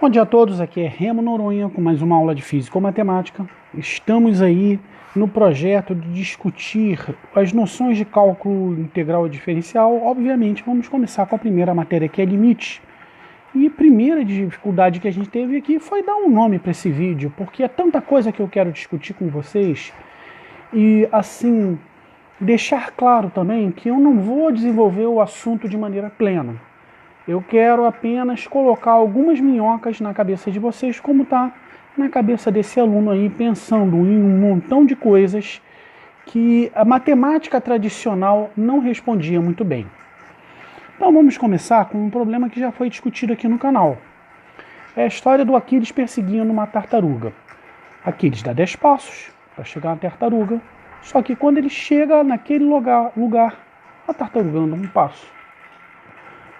Bom dia a todos, aqui é Remo Noronha com mais uma aula de Física ou Matemática. Estamos aí no projeto de discutir as noções de cálculo integral e diferencial. Obviamente, vamos começar com a primeira matéria, que é limite. E a primeira dificuldade que a gente teve aqui foi dar um nome para esse vídeo, porque é tanta coisa que eu quero discutir com vocês. E assim, deixar claro também que eu não vou desenvolver o assunto de maneira plena. Eu quero apenas colocar algumas minhocas na cabeça de vocês, como está na cabeça desse aluno aí, pensando em um montão de coisas que a matemática tradicional não respondia muito bem. Então vamos começar com um problema que já foi discutido aqui no canal. É a história do Aquiles perseguindo uma tartaruga. Aquiles dá 10 passos para chegar na tartaruga, só que quando ele chega naquele lugar, a tartaruga anda um passo.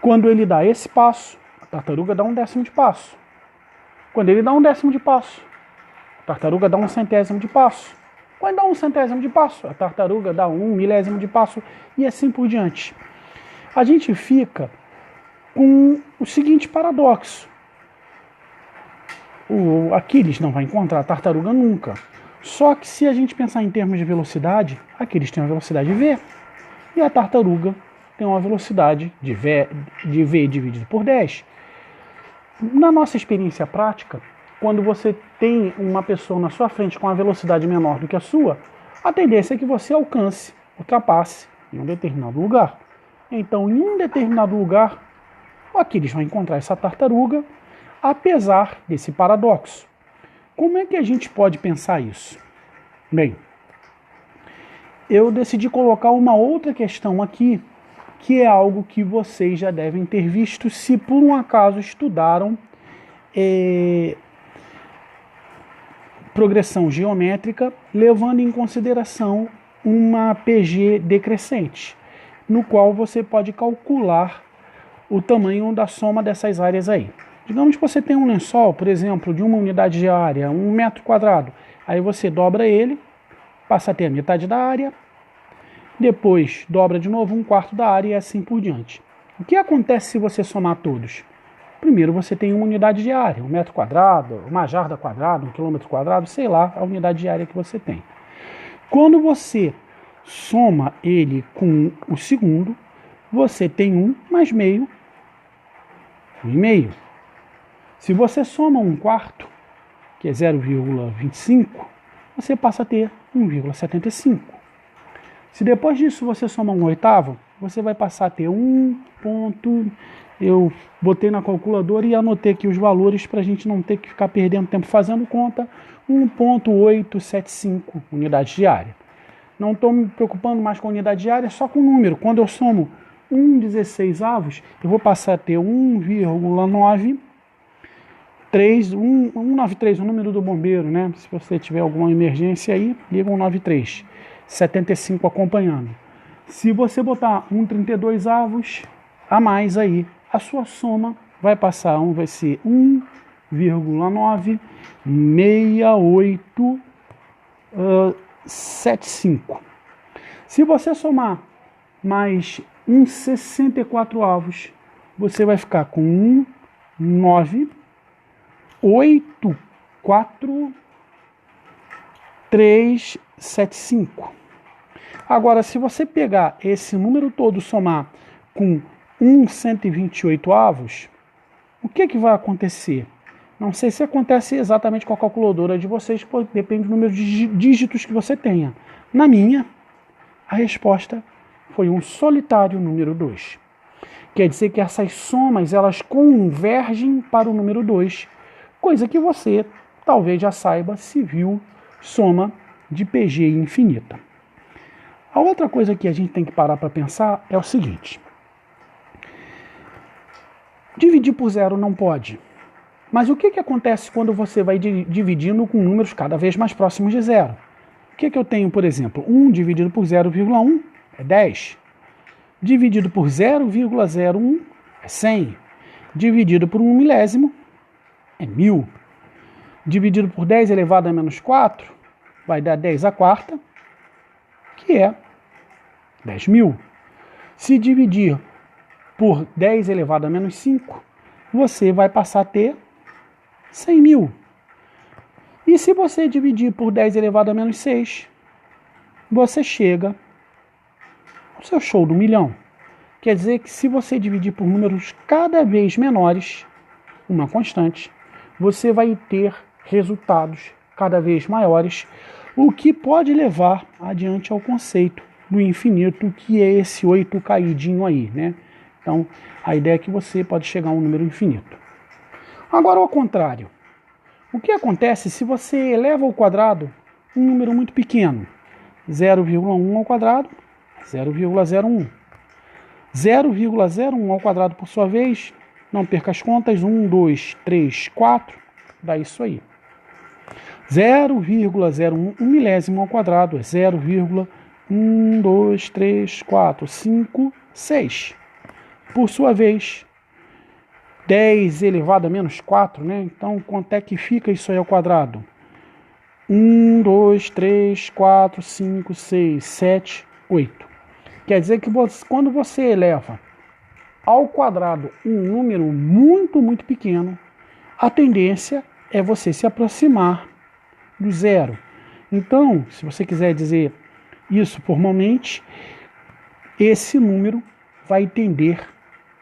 Quando ele dá esse passo, a tartaruga dá um décimo de passo. Quando ele dá um décimo de passo, a tartaruga dá um centésimo de passo. Quando dá um centésimo de passo, a tartaruga dá um milésimo de passo e assim por diante. A gente fica com o seguinte paradoxo. O Aquiles não vai encontrar a tartaruga nunca. Só que se a gente pensar em termos de velocidade, Aquiles tem uma velocidade v e a tartaruga tem uma velocidade de v dividido por 10. Na nossa experiência prática, quando você tem uma pessoa na sua frente com uma velocidade menor do que a sua, a tendência é que você ultrapasse em um determinado lugar. Então, em um determinado lugar, o Aquiles vai encontrar essa tartaruga, apesar desse paradoxo. Como é que a gente pode pensar isso? Bem, eu decidi colocar uma outra questão aqui, que é algo que vocês já devem ter visto se por um acaso estudaram progressão geométrica, levando em consideração uma PG decrescente, no qual você pode calcular o tamanho da soma dessas áreas aí. Digamos que você tem um lençol, por exemplo, de uma unidade de área, 1 metro quadrado, aí você dobra ele, passa a ter a metade da área, depois dobra de novo 1/4 da área e assim por diante. O que acontece se você somar todos? Primeiro você tem uma unidade de área, 1 metro quadrado, uma jarda quadrada, 1 quilômetro quadrado, sei lá, a unidade de área que você tem. Quando você soma ele com o segundo, você tem 1 mais meio, 1,5. Se você soma 1/4, que é 0,25, você passa a ter 1,75. Se depois disso você soma 1/8, você vai passar a ter eu botei na calculadora e anotei aqui os valores para a gente não ter que ficar perdendo tempo fazendo conta, 1,875 unidades de área. Não estou me preocupando mais com a unidade de área, só com o número. Quando eu somo 1/16, eu vou passar a ter 193, o número do bombeiro, né? Se você tiver alguma emergência aí, liga 193. 75 acompanhando. Se você botar 1,32 a mais aí, a sua soma vai ser 1,96875. Se você somar mais 1,64, você vai ficar com 1,984,375. Agora, se você pegar esse número todo, somar com 1,128, o que vai acontecer? Não sei se acontece exatamente com a calculadora de vocês, porque depende do número de dígitos que você tenha. Na minha, a resposta foi um solitário número 2. Quer dizer que essas somas, elas convergem para o número 2, coisa que você talvez já saiba se viu soma de PG infinita. A outra coisa que a gente tem que parar para pensar é o seguinte. Dividir por zero não pode. Mas o que acontece quando você vai dividindo com números cada vez mais próximos de zero? O que eu tenho, por exemplo? 1 dividido por 0,1 é 10. Dividido por 0,01 é 100. Dividido por 1 milésimo é 1000. Dividido por 10 elevado a menos 4 vai dar 10⁴, que é 10.000. Se dividir por 10 elevado a menos 5, você vai passar a ter 100.000. E se você dividir por 10 elevado a menos 6, você chega ao seu show do milhão. Quer dizer que se você dividir por números cada vez menores, uma constante, você vai ter resultados cada vez maiores, o que pode levar adiante ao conceito do infinito, que é esse 8 caidinho aí, né? Então, a ideia é que você pode chegar a um número infinito. Agora, ao contrário, o que acontece se você eleva ao quadrado um número muito pequeno? 0,1 ao quadrado, 0,01. 0,01 ao quadrado, por sua vez, não perca as contas, 1, 2, 3, 4, dá isso aí. 0,01, um milésimo ao quadrado, é 0,1, 2, 3, 4, 5, 6. Por sua vez, 10 elevado a menos 4, né? Então, quanto é que fica isso aí ao quadrado? 1, 2, 3, 4, 5, 6, 7, 8. Quer dizer que quando você eleva ao quadrado um número muito, muito pequeno, a tendência é você se aproximar do zero. Então, se você quiser dizer isso formalmente, esse número vai tender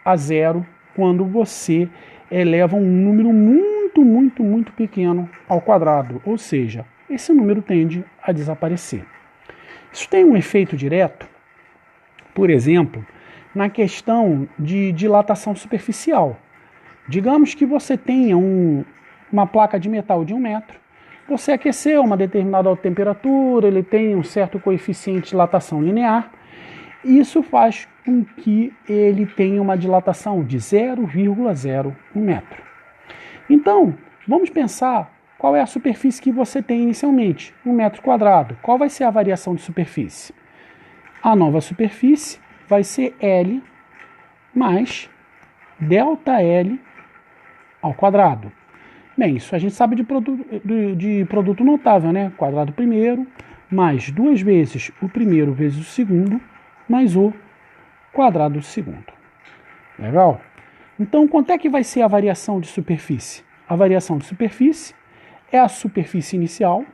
a zero quando você eleva um número muito, muito, muito pequeno ao quadrado. Ou seja, esse número tende a desaparecer. Isso tem um efeito direto, por exemplo, na questão de dilatação superficial. Digamos que você tenha uma placa de metal de 1 metro, você aqueceu uma determinada temperatura, ele tem um certo coeficiente de dilatação linear, isso faz com que ele tenha uma dilatação de 0,01 metro. Então, vamos pensar qual é a superfície que você tem inicialmente, 1 metro quadrado. Qual vai ser a variação de superfície? A nova superfície vai ser L mais ΔL ao quadrado. Bem, isso a gente sabe de produto notável, né? Quadrado primeiro, mais 2 vezes o primeiro vezes o segundo, mais o quadrado do segundo. Legal? Então, quanto é que vai ser a variação de superfície? A variação de superfície é a superfície inicial,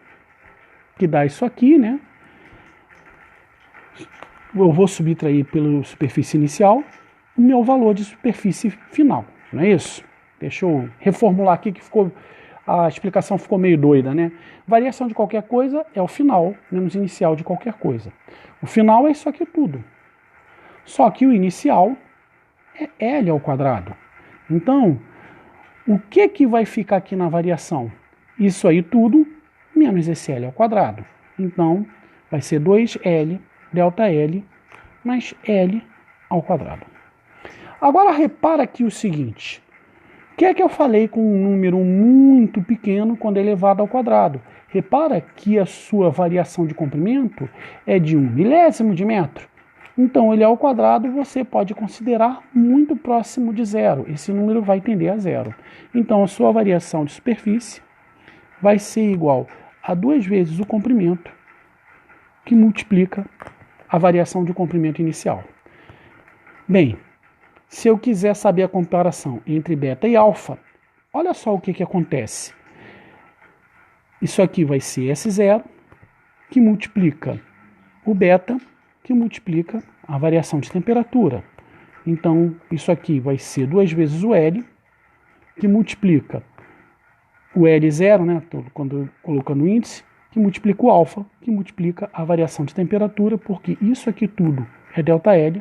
que dá isso aqui, né? Eu vou subtrair pela superfície inicial o meu valor de superfície final, não é isso? Deixa eu reformular aqui que a explicação ficou meio doida, né? Variação de qualquer coisa é o final menos inicial de qualquer coisa. O final é isso aqui tudo. Só que o inicial é L ao quadrado. Então, o que vai ficar aqui na variação? Isso aí tudo menos esse L ao quadrado. Então, vai ser 2L ΔL mais L ao quadrado. Agora, repara aqui o seguinte. O que é que eu falei com um número muito pequeno quando elevado ao quadrado? Repara que a sua variação de comprimento é de 1 milésimo de metro. Então, ele ao quadrado você pode considerar muito próximo de zero. Esse número vai tender a zero. Então, a sua variação de superfície vai ser igual a 2 vezes o comprimento, que multiplica a variação de comprimento inicial. Bem, se eu quiser saber a comparação entre beta e alfa, olha só o que acontece. Isso aqui vai ser S0, que multiplica o beta, que multiplica a variação de temperatura. Então, isso aqui vai ser 2 vezes o L, que multiplica o L0, né, quando colocando o índice, que multiplica o alfa, que multiplica a variação de temperatura, porque isso aqui tudo é ΔL,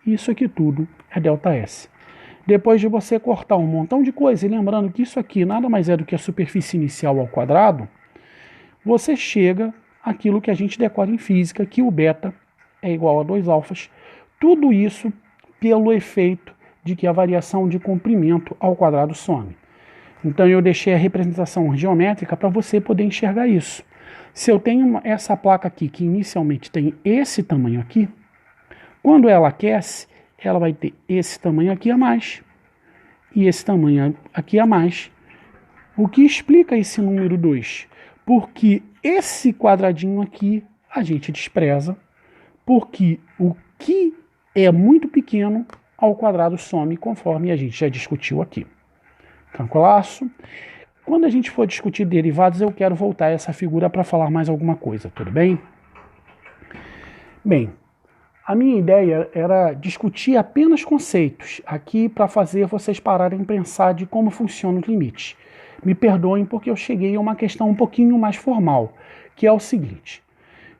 isso aqui tudo é ΔS. Depois de você cortar um montão de coisa, e lembrando que isso aqui nada mais é do que a superfície inicial ao quadrado, você chega àquilo que a gente decora em física, que o beta é igual a 2 alfas. Tudo isso pelo efeito de que a variação de comprimento ao quadrado some. Então eu deixei a representação geométrica para você poder enxergar isso. Se eu tenho essa placa aqui, que inicialmente tem esse tamanho aqui, quando ela aquece, ela vai ter esse tamanho aqui a mais e esse tamanho aqui a mais. O que explica esse número 2? Porque esse quadradinho aqui a gente despreza, porque o que é muito pequeno ao quadrado some, conforme a gente já discutiu aqui. Tranquilaço? Quando a gente for discutir derivados, eu quero voltar a essa figura para falar mais alguma coisa, tudo bem? Bem, a minha ideia era discutir apenas conceitos aqui para fazer vocês pararem de pensar de como funciona o limite. Me perdoem porque eu cheguei a uma questão um pouquinho mais formal, que é o seguinte.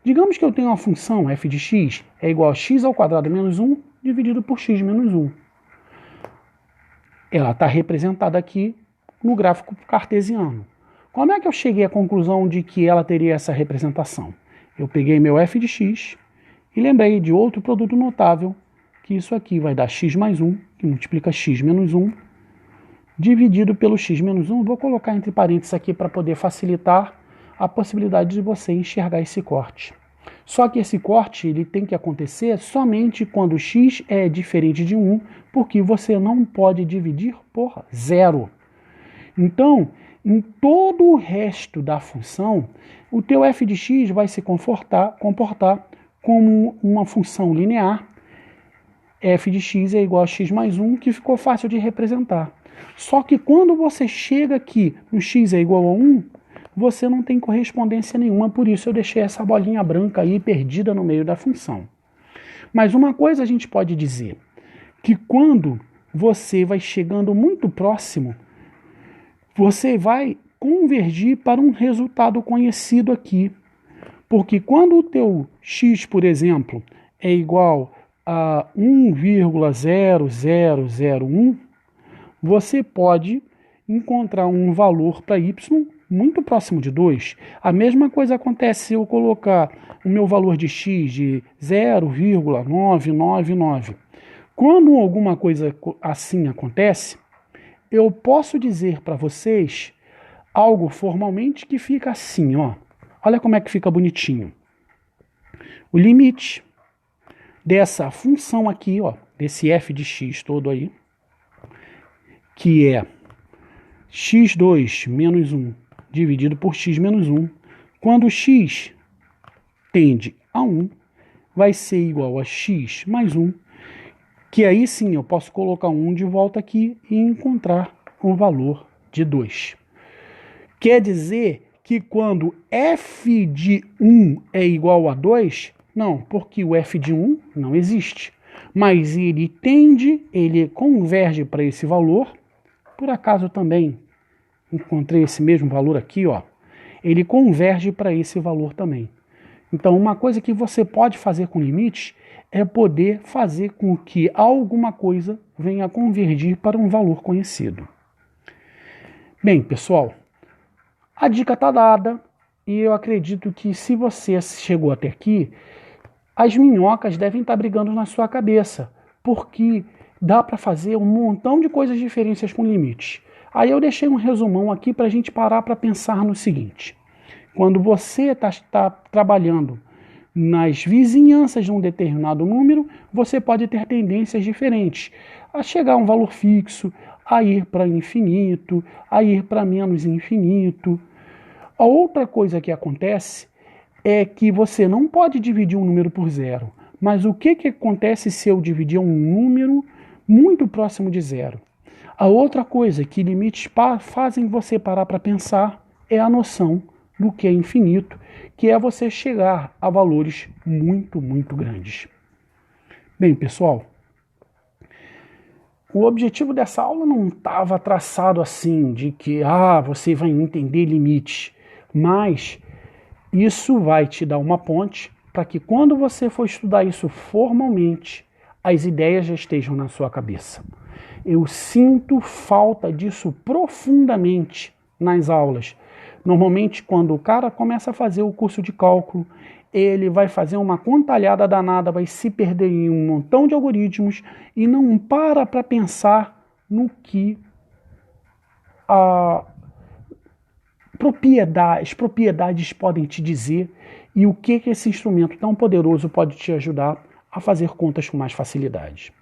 Digamos que eu tenho uma função f de x é igual a x ao quadrado menos 1 dividido por x menos 1. Ela está representada aqui no gráfico cartesiano. Como é que eu cheguei à conclusão de que ela teria essa representação? Eu peguei meu f de x e lembrei de outro produto notável, que isso aqui vai dar x mais 1, que multiplica x menos 1, dividido pelo x menos 1. Vou colocar entre parênteses aqui para poder facilitar a possibilidade de você enxergar esse corte. Só que esse corte ele tem que acontecer somente quando x é diferente de 1, porque você não pode dividir por zero. Então, em todo o resto da função, o teu f de x vai se comportar como uma função linear. F de x é igual a x mais 1, que ficou fácil de representar. Só que quando você chega aqui no x é igual a 1, você não tem correspondência nenhuma, por isso eu deixei essa bolinha branca aí perdida no meio da função. Mas uma coisa a gente pode dizer, que quando você vai chegando muito próximo, você vai convergir para um resultado conhecido aqui. Porque quando o teu x, por exemplo, é igual a 1,0001, você pode encontrar um valor para y muito próximo de 2. A mesma coisa acontece se eu colocar o meu valor de x de 0,999. Quando alguma coisa assim acontece, eu posso dizer para vocês algo formalmente que fica assim, ó. Olha como é que fica bonitinho. O limite dessa função aqui, ó, desse f de x todo aí, que é x2 menos 1 dividido por x menos 1, quando x tende a 1, vai ser igual a x mais 1, que aí sim eu posso colocar 1 de volta aqui e encontrar um valor de 2. Quer dizer que quando f de 1 é igual a 2, não, porque o f de 1 não existe, mas ele converge para esse valor. Por acaso também encontrei esse mesmo valor aqui, ó. Ele converge para esse valor também. Então, uma coisa que você pode fazer com limites é poder fazer com que alguma coisa venha a convergir para um valor conhecido. Bem, pessoal, a dica está dada e eu acredito que se você chegou até aqui, as minhocas devem estar brigando na sua cabeça, porque dá para fazer um montão de coisas diferentes com limites. Aí eu deixei um resumão aqui para a gente parar para pensar no seguinte. Quando você está trabalhando nas vizinhanças de um determinado número, você pode ter tendências diferentes, a chegar a um valor fixo, a ir para infinito, a ir para menos infinito. A outra coisa que acontece é que você não pode dividir um número por zero. Mas o que acontece se eu dividir um número muito próximo de zero? A outra coisa que limites fazem você parar para pensar é a noção do que é infinito, que é você chegar a valores muito, muito grandes. Bem, pessoal, o objetivo dessa aula não estava traçado assim, de que você vai entender limites, mas isso vai te dar uma ponte para que quando você for estudar isso formalmente, as ideias já estejam na sua cabeça. Eu sinto falta disso profundamente nas aulas. Normalmente, quando o cara começa a fazer o curso de cálculo, ele vai fazer uma contalhada danada, vai se perder em um montão de algoritmos e não para pensar no que as propriedades podem te dizer e o que esse instrumento tão poderoso pode te ajudar a fazer contas com mais facilidade.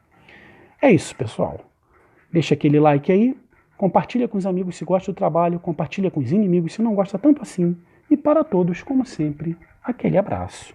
É isso, pessoal. Deixa aquele like aí, compartilha com os amigos se gosta do trabalho, compartilha com os inimigos se não gosta tanto assim. E para todos, como sempre, aquele abraço.